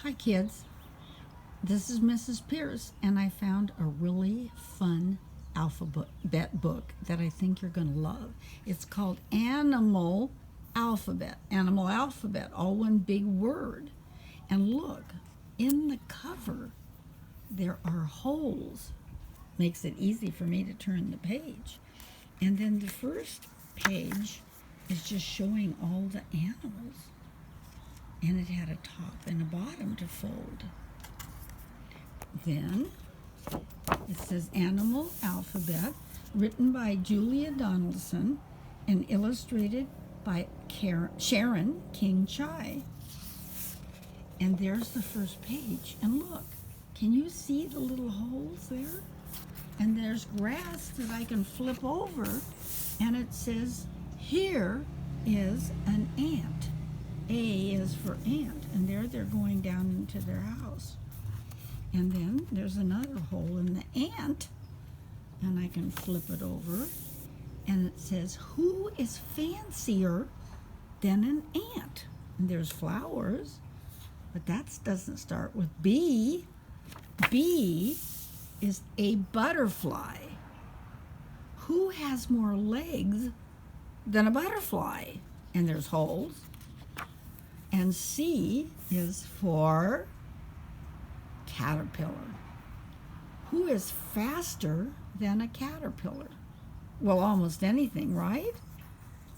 Hi, kids. This is Mrs. Pierce, and I found a really fun alphabet book that I think you're going to love. It's called Animal Alphabet. Animal Alphabet, all one big word. And look, in the cover, there are holes. Makes it easy for me to turn the page. And then the first page is just showing all the animals. And it had a top and a bottom to fold. Then it says Animal Alphabet, written by Julia Donaldson and illustrated by Sharon King Chai. And there's the first page. And look, can you see the little holes there? And there's grass that I can flip over, and it says, here is an ant. A is for ant, and there they're going down into their house. And then there's another hole in the ant, and I can flip it over, and it says, who is fancier than an ant? And there's flowers, but that doesn't start with B. B is a butterfly. Who has more legs than a butterfly? And there's holes. And C is for caterpillar. Who is faster than a caterpillar? Well, almost anything, right?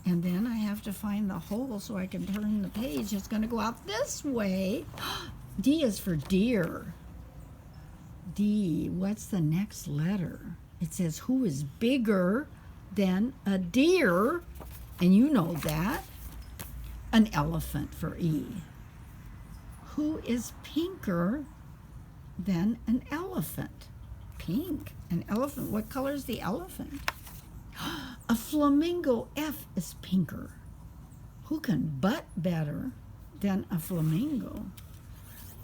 And then I have to find the hole so I can turn the page. It's going to go out this way. D is for deer. D, what's the next letter? It says, who is bigger than a deer? And you know that. An elephant for E. Who is pinker than an elephant? Pink. An elephant. What color is the elephant? A flamingo. F is pinker. Who can butt better than a flamingo?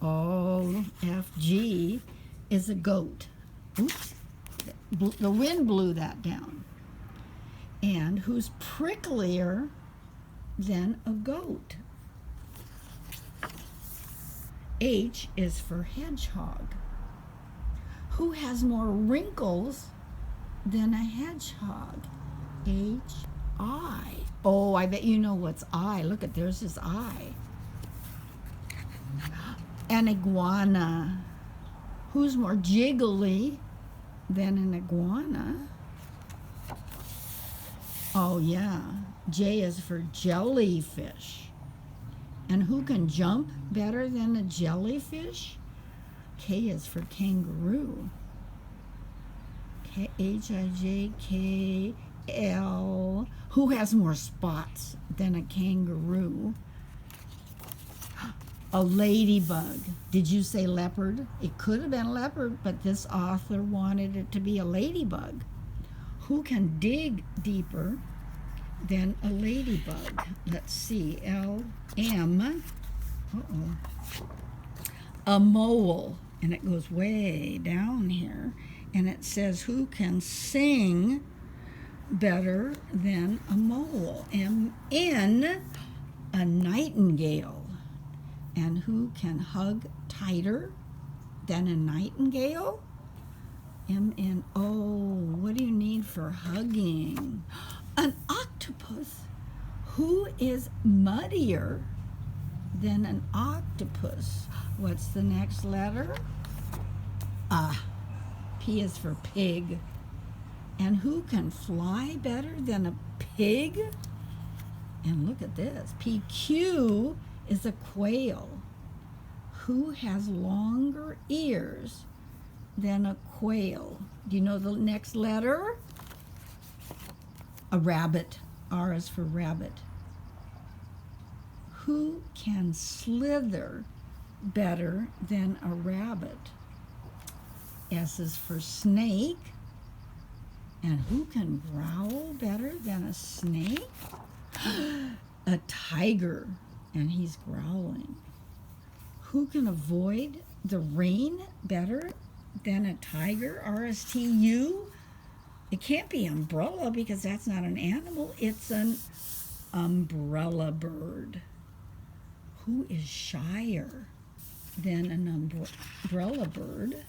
Oh, F, G is a goat. Oops. The wind blew that down. And who's pricklier than a goat? H is for hedgehog. Who has more wrinkles than a hedgehog? H, I. Oh, I bet you know what's I. Look at, there's his eye. An iguana. Who's more jiggly than an iguana? Oh, yeah. J is for jellyfish. And who can jump better than a jellyfish? K is for kangaroo. H-I-J-K-L. Who has more spots than a kangaroo? A ladybug. Did you say leopard? It could have been leopard, but this author wanted it to be a ladybug. Who can dig deeper than a ladybug? Let's see. L-M. A mole. And it goes way down here. And it says, who can sing better than a mole? M-N. A nightingale. And who can hug tighter than a nightingale? M-N-O. What do you need for hugging? An octopus. Who is muddier than an octopus? What's the next letter? P is for pig. And who can fly better than a pig? And look at this. PQ is a quail. Who has longer ears than a quail? Do you know the next letter? A rabbit. R is for rabbit. Who can slither better than a rabbit? S is for snake. And who can growl better than a snake? A tiger. And he's growling. Who can avoid the rain better than a tiger? R-S-T-U. It can't be umbrella because that's not an animal. It's an umbrella bird. Who is shyer than an umbrella bird.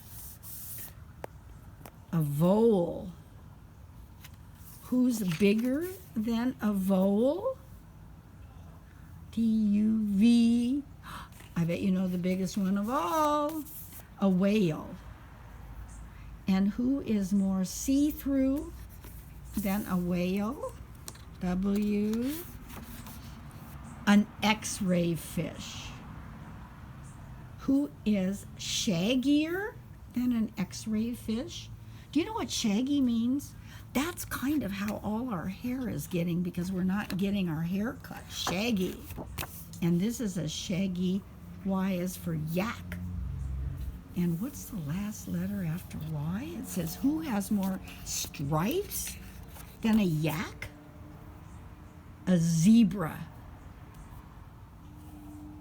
A vole. Who's bigger than a vole? T-U-V. I bet you know the biggest one of all. A whale. And who is more see-through than a whale? W. An X-ray fish. Who is shaggier than an X-ray fish? Do you know what shaggy means? That's kind of how all our hair is getting because we're not getting our hair cut. Shaggy. And this is a shaggy. Y is for yak. And what's the last letter after Y? It says, who has more stripes than a yak? A zebra.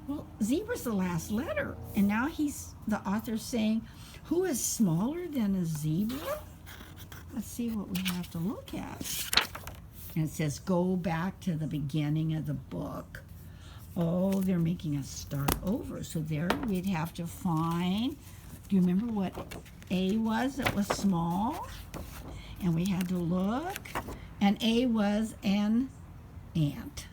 Well, zebra's the last letter. And now the author's saying, who is smaller than a zebra? Let's see what we have to look at. And it says, go back to the beginning of the book. Oh, they're making us start over. So there we'd have to find, do you remember what A was? It was small. And we had to look. And A was an ant.